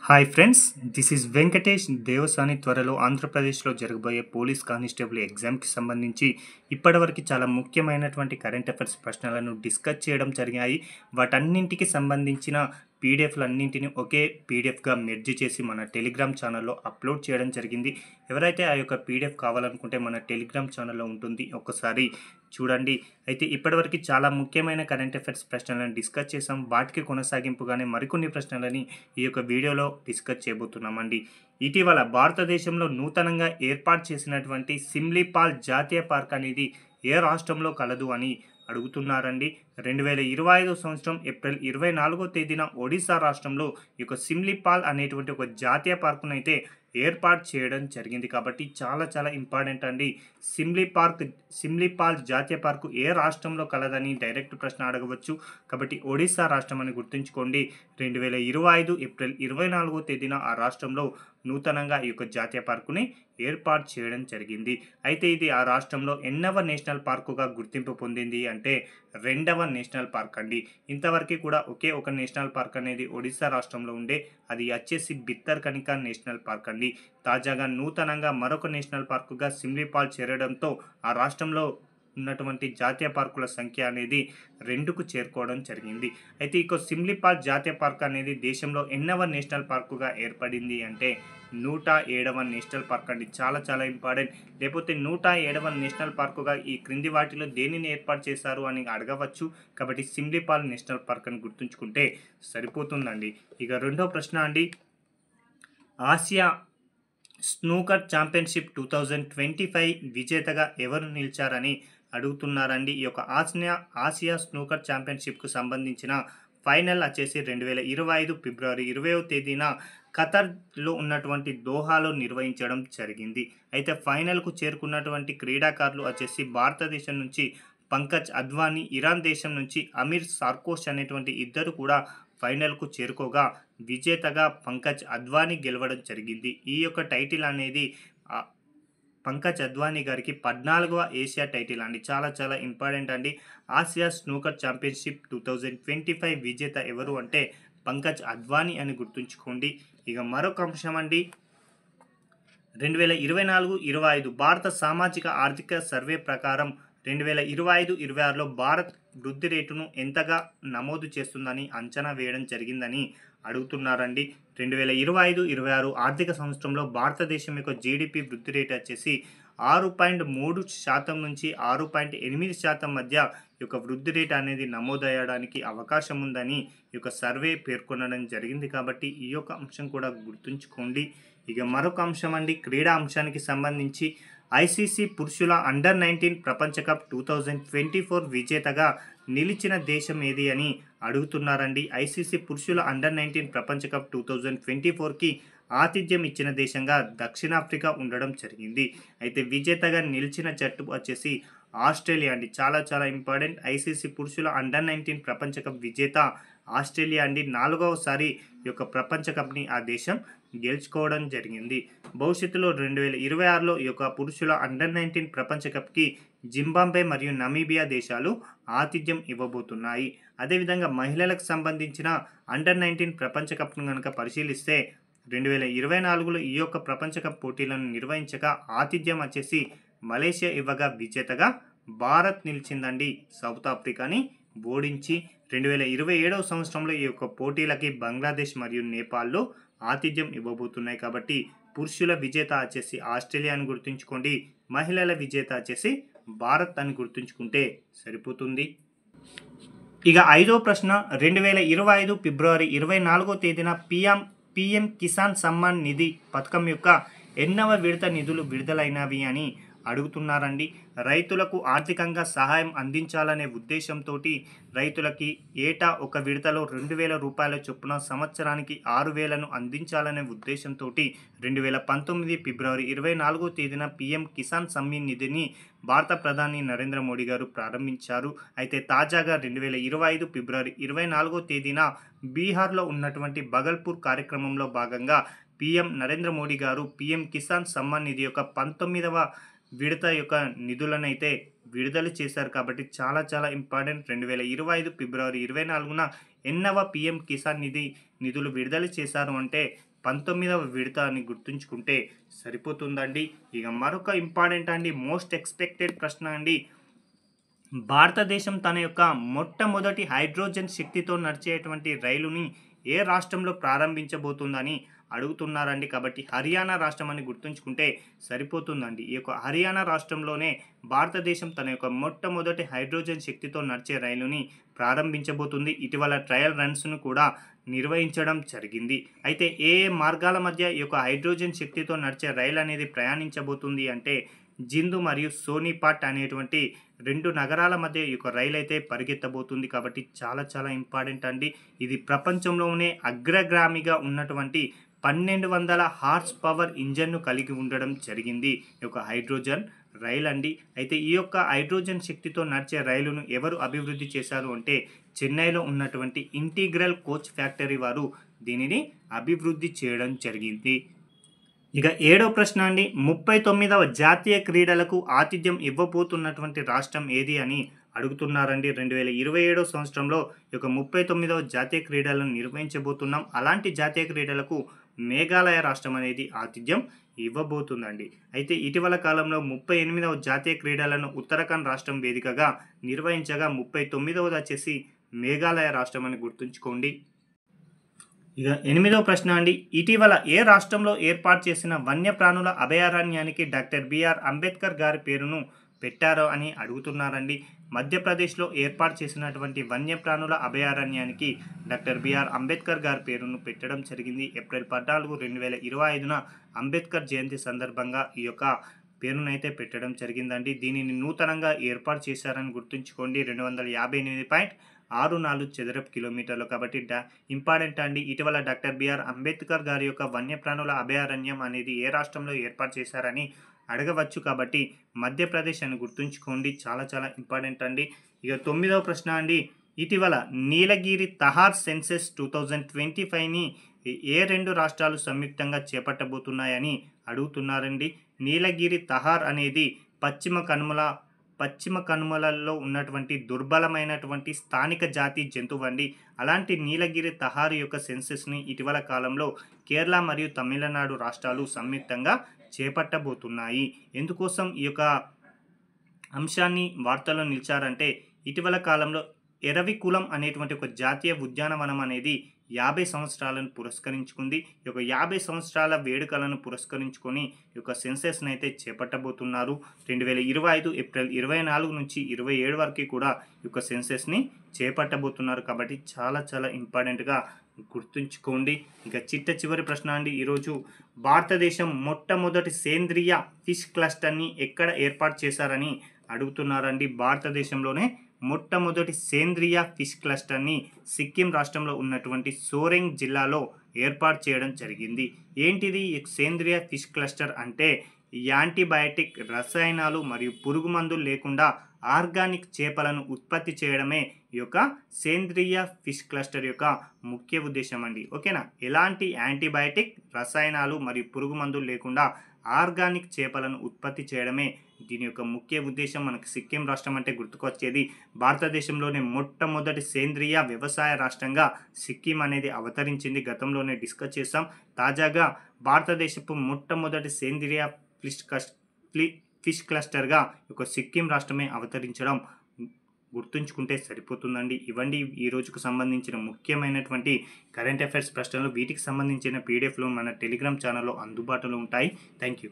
Hi friends, this is Venkatesh. Devasani త్వరలో ఆంధ్రప్రదేశ్లో జరగబోయే పోలీస్ కానిస్టేబుల్ ఎగ్జామ్కి సంబంధించి ఇప్పటివరకు చాలా ముఖ్యమైనటువంటి కరెంట్ అఫైర్స్ ప్రశ్నలను డిస్కస్ చేయడం జరిగాయి. వాటన్నింటికి సంబంధించిన పీడిఎఫ్లన్నింటినీ ఒకే పీడిఎఫ్గా మెర్జ్ చేసి మన టెలిగ్రామ్ ఛానల్లో అప్లోడ్ చేయడం జరిగింది. ఎవరైతే ఆ యొక్క పీడిఎఫ్ కావాలనుకుంటే మన టెలిగ్రామ్ ఛానల్లో ఉంటుంది, ఒక్కసారి చూడండి. అయితే ఇప్పటివరకు చాలా ముఖ్యమైన కరెంట్ అఫైర్స్ ప్రశ్నలను డిస్కస్ చేసాం. వాటికి కొనసాగింపుగానే మరికొన్ని ప్రశ్నలని ఈ యొక్క వీడియోలో డిస్కస్ చేయబోతున్నామండి. ఇటీవల భారతదేశంలో నూతనంగా ఏర్పాటు చేసినటువంటి సిమ్లీపాల్ జాతీయ పార్క్ అనేది ఏ రాష్ట్రంలో కలదు అని అడుగుతున్నారండి. 2025 సంవత్సరం ఏప్రిల్ 24వ తేదీన ఒడిశా రాష్ట్రంలో ఈ యొక్క సిమ్లీపాల్ అనేటువంటి ఒక జాతీయ పార్కును అయితే ఏర్పాటు చేయడం జరిగింది. కాబట్టి చాలా ఇంపార్టెంట్ అండి. సిమ్లీపాల్ జాతీయ పార్కు ఏ రాష్ట్రంలో కలదని డైరెక్ట్ ప్రశ్న అడగవచ్చు. కాబట్టి ఒడిశా రాష్ట్రం అని గుర్తుంచుకోండి. 2025 ఏప్రిల్ 24వ తేదీన ఆ రాష్ట్రంలో నూతనంగా ఈ యొక్క జాతీయ పార్కుని ఏర్పాటు చేయడం జరిగింది. అయితే ఇది ఆ రాష్ట్రంలో ఎన్నవ నేషనల్ పార్కుగా గుర్తింపు పొందింది అంటే 2వ నేషనల్ పార్క్ అండి. ఇంతవరకు కూడా ఒకే ఒక నేషనల్ పార్క్ అనేది ఒడిశా రాష్ట్రంలో ఉండే, అది వచ్చేసి భిత్తర్కనికా నేషనల్ పార్క్ అండి. తాజాగా నూతనంగా మరొక నేషనల్ పార్కుగా సిమ్లీపాల్ చేరడంతో ఆ రాష్ట్రంలో ఉన్నటువంటి జాతీయ పార్కుల సంఖ్య అనేది 2కు చేరుకోవడం జరిగింది. అయితే ఇక సిమ్లీపాల్ జాతీయ పార్క్ అనేది దేశంలో ఎన్నవ నేషనల్ పార్కుగా ఏర్పడింది అంటే 107వ నేషనల్ పార్క్ అండి. చాలా ఇంపార్టెంట్. లేకపోతే 107వ నేషనల్ పార్కుగా ఈ క్రింది వాటిలో దేనిని ఏర్పాటు చేశారు అని అడగవచ్చు. కాబట్టి సిమ్లీపాల్ నేషనల్ పార్క్ అని గుర్తుంచుకుంటే సరిపోతుందండి. ఇక రెండో ప్రశ్న అండి, ఆసియా స్నూకర్ ఛాంపియన్షిప్ 2025 విజేతగా ఎవరు నిలిచారని అడుగుతున్నారండి. ఈ యొక్క ఆసియా స్నూకర్ ఛాంపియన్షిప్కు సంబంధించిన ఫైనల్ వచ్చేసి 2025 ఫిబ్రవరి 20వ తేదీన ఖతర్లో ఉన్నటువంటి దోహాలో నిర్వహించడం జరిగింది. అయితే ఫైనల్కు చేరుకున్నటువంటి క్రీడాకారులు వచ్చేసి భారతదేశం నుంచి పంకజ్ అద్వానీ, ఇరాన్ దేశం నుంచి అమీర్ సార్కోష్ అనేటువంటి ఇద్దరు కూడా ఫైనల్కు చేరుకోగా విజేతగా పంకజ్ అద్వానీ గెలవడం జరిగింది. ఈ యొక్క టైటిల్ అనేది పంకజ్ అద్వానీ గారికి 14వ ఏషియా టైటిల్ అండి. చాలా ఇంపార్టెంట్ అండి. ఆసియా స్నూకర్ ఛాంపియన్షిప్ 2025 విజేత ఎవరు అంటే పంకజ్ అద్వానీ అని గుర్తుంచుకోండి. ఇక మరొక అంశం అండి, 2024-25 భారత సామాజిక ఆర్థిక సర్వే ప్రకారం 2025-26లో భారత్ వృద్ధి రేటును ఎంతగా నమోదు చేస్తుందని అంచనా వేయడం జరిగిందని అడుగుతున్నారండి. 2025-26 ఆర్థిక సంవత్సరంలో భారతదేశం యొక్క జీడిపి వృద్ధి రేటు వచ్చేసి 6.3% నుంచి 6.8% మధ్య ఈ యొక్క వృద్ధి రేటు అనేది నమోదయ్యడానికి అవకాశం ఉందని ఈ యొక్క సర్వే పేర్కొనడం జరిగింది. కాబట్టి ఈ యొక్క అంశం కూడా గుర్తుంచుకోండి. ఇక మరొక అంశం అండి, క్రీడా అంశానికి సంబంధించి ఐసీసీ పురుషుల అండర్-19 ప్రపంచ కప్ 2024 విజేతగా నిలిచిన దేశం ఏది అని అడుగుతున్నారండి. ఐసీసీ పురుషుల అండర్-19 ప్రపంచ కప్ 2024కి ఆతిథ్యం ఇచ్చిన దేశంగా దక్షిణాఫ్రికా ఉండడం జరిగింది. అయితే విజేతగా నిలిచిన జట్టు వచ్చేసి ఆస్ట్రేలియా అండి. చాలా ఇంపార్టెంట్. ఐసీసీ పురుషుల అండర్-19 ప్రపంచ కప్ విజేత ఆస్ట్రేలియా అండి. 4వసారి ఈ యొక్క ప్రపంచ కప్ని ఆ దేశం గెలుచుకోవడం జరిగింది. భవిష్యత్తులో 2026లో ఈ యొక్క పురుషుల అండర్-19 ప్రపంచ కప్కి జింబాబ్వే మరియు నమీబియా దేశాలు ఆతిథ్యం ఇవ్వబోతున్నాయి. అదేవిధంగా మహిళలకు సంబంధించిన అండర్-19 ప్రపంచ కప్ను కనుక పరిశీలిస్తే 2024లో ఈ యొక్క ప్రపంచ కప్ పోటీలను నిర్వహించగా ఆతిథ్యం వచ్చేసి మలేషియా ఇవ్వగా విజేతగా భారత్ నిలిచిందండి. సౌత్ ఆఫ్రికాని ఓడించి 2027వ సంవత్సరంలో ఈ యొక్క పోటీలకి బంగ్లాదేశ్ మరియు నేపాల్లో ఆతిథ్యం ఇవ్వబోతున్నాయి. కాబట్టి పురుషుల విజేత వచ్చేసి ఆస్ట్రేలియా అని గుర్తుంచుకోండి, మహిళల విజేత వచ్చేసి భారత్ అని గుర్తుంచుకుంటే సరిపోతుంది. ఇక ఐదో ప్రశ్న, 2025 ఫిబ్రవరి 24వ తేదీన పీఎం కిసాన్ సమ్మాన్ నిధి పథకం యొక్క ఎన్నవ విడత నిధులు విడుదలైనవి అని అడుగుతున్నారండి. రైతులకు ఆర్థికంగా సహాయం అందించాలనే ఉద్దేశంతో రైతులకి ఏటా ఒక విడతలో 2,000 రూపాయల చొప్పున సంవత్సరానికి 6,000ను అందించాలనే ఉద్దేశంతో 2019 ఫిబ్రవరి 24వ తేదీన పీఎం కిసాన్ సమ్మాన్ నిధిని భారత ప్రధాని నరేంద్ర మోడీ గారు ప్రారంభించారు. అయితే తాజాగా 2025 ఫిబ్రవరి 24వ తేదీన బీహార్లో ఉన్నటువంటి బగల్పూర్ కార్యక్రమంలో భాగంగా పీఎం నరేంద్ర మోడీ గారు పీఎం కిసాన్ సమ్మాన్ నిధి యొక్క 19వ విడత యొక్క నిధులను అయితే విడుదల చేశారు. కాబట్టి చాలా ఇంపార్టెంట్. 2025 ఫిబ్రవరి 24న ఎన్నవ పీఎం కిసాన్ నిధులు విడుదల చేశారు అంటే 19వ విడత అని గుర్తుంచుకుంటే సరిపోతుందండి. ఇక మరొక ఇంపార్టెంట్ అండి, మోస్ట్ ఎక్స్పెక్టెడ్ ప్రశ్న అండి. భారతదేశం తన యొక్క మొట్టమొదటి హైడ్రోజన్ శక్తితో నడిచేటువంటి రైలుని ఏ రాష్ట్రంలో ప్రారంభించబోతుందని అడుగుతున్నారండి. కాబట్టి హర్యానా రాష్ట్రం అని గుర్తుంచుకుంటే సరిపోతుందండి. ఈ యొక్క హర్యానా రాష్ట్రంలోనే భారతదేశం తన యొక్క మొట్టమొదటి హైడ్రోజన్ శక్తితో నడిచే రైలుని ప్రారంభించబోతుంది. ఇటీవల ట్రయల్ రన్స్ను కూడా నిర్వహించడం జరిగింది. అయితే ఏ ఏ మార్గాల మధ్య ఈ యొక్క హైడ్రోజన్ శక్తితో నడిచే రైలు అనేది ప్రయాణించబోతుంది అంటే జిందు మరియు సోనిపాట్ అనేటువంటి 2 నగరాల మధ్య ఈ యొక్క రైలు అయితే పరిగెత్తబోతుంది. కాబట్టి చాలా చాలా ఇంపార్టెంట్ అండి. ఇది ప్రపంచంలోనే అగ్రగామిగా ఉన్నటువంటి 1200 హార్స్ పవర్ ఇంజన్ను కలిగి ఉండడం జరిగింది ఈ యొక్క హైడ్రోజన్ రైలు అండి. అయితే ఈ యొక్క హైడ్రోజన్ శక్తితో నడిచే రైలును ఎవరు అభివృద్ధి చేశారు అంటే చెన్నైలో ఉన్నటువంటి ఇంటిగ్రల్ కోచ్ ఫ్యాక్టరీ వారు దీనిని అభివృద్ధి చేయడం జరిగింది. ఇక 7వ ప్రశ్న అండి, 39వ జాతీయ క్రీడలకు ఆతిథ్యం ఇవ్వబోతున్నటువంటి రాష్ట్రం ఏది అని అడుగుతున్నారండి. 2027 సంవత్సరంలో ఈ యొక్క 39వ జాతీయ క్రీడలను నిర్వహించబోతున్నాం. అలాంటి జాతీయ క్రీడలకు మేఘాలయ రాష్ట్రం అనేది ఆతిథ్యం ఇవ్వబోతుందండి. అయితే ఇటీవల కాలంలో 38వ జాతీయ క్రీడలను ఉత్తరాఖండ్ రాష్ట్రం వేదికగా నిర్వహించగా 39వది వచ్చేసి మేఘాలయ రాష్ట్రం అని గుర్తుంచుకోండి. ఇక 8వ ప్రశ్న అండి, ఇటీవల ఏ రాష్ట్రంలో ఏర్పాటు చేసిన వన్యప్రాణుల అభయారణ్యానికి డాక్టర్ బిఆర్ అంబేద్కర్ గారి పేరును పెట్టారో అని అడుగుతున్నారండి. మధ్యప్రదేశ్లో ఏర్పాటు చేసినటువంటి వన్యప్రాణుల అభయారణ్యానికి డాక్టర్ బిఆర్ అంబేద్కర్ గారి పేరును పెట్టడం జరిగింది. ఏప్రిల్ 14, 2025న అంబేద్కర్ జయంతి సందర్భంగా ఈ యొక్క పేరునైతే పెట్టడం జరిగిందండి. దీనిని నూతనంగా ఏర్పాటు చేశారని గుర్తుంచుకోండి. 258.64 చదరపు కిలోమీటర్లు. కాబట్టి ఇంపార్టెంట్ అండి. ఇటీవల డాక్టర్ బిఆర్ అంబేద్కర్ గారి యొక్క వన్యప్రాణుల అభయారణ్యం అనేది ఏ రాష్ట్రంలో ఏర్పాటు చేశారని అడగవచ్చు. కాబట్టి మధ్యప్రదేశ్ అని గుర్తుంచుకోండి. చాలా చాలా ఇంపార్టెంట్ అండి. ఇక 9వ ప్రశ్న అండి, ఇటీవల నీలగిరి తహార్ సెన్సెస్ 2025ని ఏ 2 రాష్ట్రాలు సంయుక్తంగా చేపట్టబోతున్నాయని అడుగుతున్నారండి. నీలగిరి తహార్ అనేది పశ్చిమ కనుమలలో ఉన్నటువంటి దుర్బలమైనటువంటి స్థానిక జాతి జంతువు అండి. అలాంటి నీలగిరి తహార్ యొక్క సెన్సెస్ని ఇటీవల కాలంలో కేరళ మరియు తమిళనాడు రాష్ట్రాలు సంయుక్తంగా చేపట్టబోతున్నాయి. ఎందుకోసం ఈ యొక్క అంశాన్ని వార్తల్లో నిలిచారంటే ఇటీవల కాలంలో ఎరవికులం అనేటువంటి ఒక జాతీయ ఉద్యానవనం అనేది 50 సంవత్సరాలను పురస్కరించుకుంది. ఈ యొక్క 50 సంవత్సరాల వేడుకలను పురస్కరించుకొని ఈ యొక్క సెన్సెస్ని అయితే చేపట్టబోతున్నారు. 2025 ఏప్రిల్ 24 నుంచి 27 వరకు కూడా ఈ యొక్క సెన్సెస్ని చేపట్టబోతున్నారు. కాబట్టి చాలా చాలా ఇంపార్టెంట్గా గుర్తుంచుకోండి. ఇక చివరి ప్రశ్న అండి, ఈరోజు భారతదేశం మొట్టమొదటి సేంద్రియ ఫిష్ క్లస్టర్ని ఎక్కడ ఏర్పాటు చేశారని అడుగుతున్నారండి. భారతదేశంలోనే మొట్టమొదటి సేంద్రియ ఫిష్ క్లస్టర్ని సిక్కిం రాష్ట్రంలో ఉన్నటువంటి సోరెంగ్ జిల్లాలో ఏర్పాటు చేయడం జరిగింది. ఏంటిది సేంద్రియ ఫిష్ క్లస్టర్ అంటే యాంటీబయాటిక్, రసాయనాలు మరియు పురుగు మందులు లేకుండా ఆర్గానిక్ చేపలను ఉత్పత్తి చేయడమే ఈ యొక్క సేంద్రియ ఫిష్ క్లస్టర్ యొక్క ముఖ్య ఉద్దేశం అండి. ఓకేనా? ఎలాంటి యాంటీబయాటిక్, రసాయనాలు మరియు పురుగు మందులు లేకుండా ఆర్గానిక్ చేపలను ఉత్పత్తి చేయడమే దీని యొక్క ముఖ్య ఉద్దేశం. మనకు సిక్కిం రాష్ట్రం అంటే గుర్తుకొచ్చేది భారతదేశంలోనే మొట్టమొదటి సేంద్రియ వ్యవసాయ రాష్ట్రంగా సిక్కిం అనేది అవతరించింది. గతంలోనే డిస్కస్ చేసాం. తాజాగా భారతదేశపు మొట్టమొదటి సేంద్రియ ఫిష్ క్లస్టర్గా ఒక సిక్కిం రాష్ట్రమే అవతరించడం గుర్తుంచుకుంటే సరిపోతుందండి. ఇవ్వండి ఈ రోజుకు సంబంధించిన ముఖ్యమైనటువంటి కరెంట్ అఫైర్స్ ప్రశ్నలు. వీటికి సంబంధించిన పీడిఎఫ్లు మన టెలిగ్రామ్ ఛానల్లో అందుబాటులో ఉంటాయి. Thank you.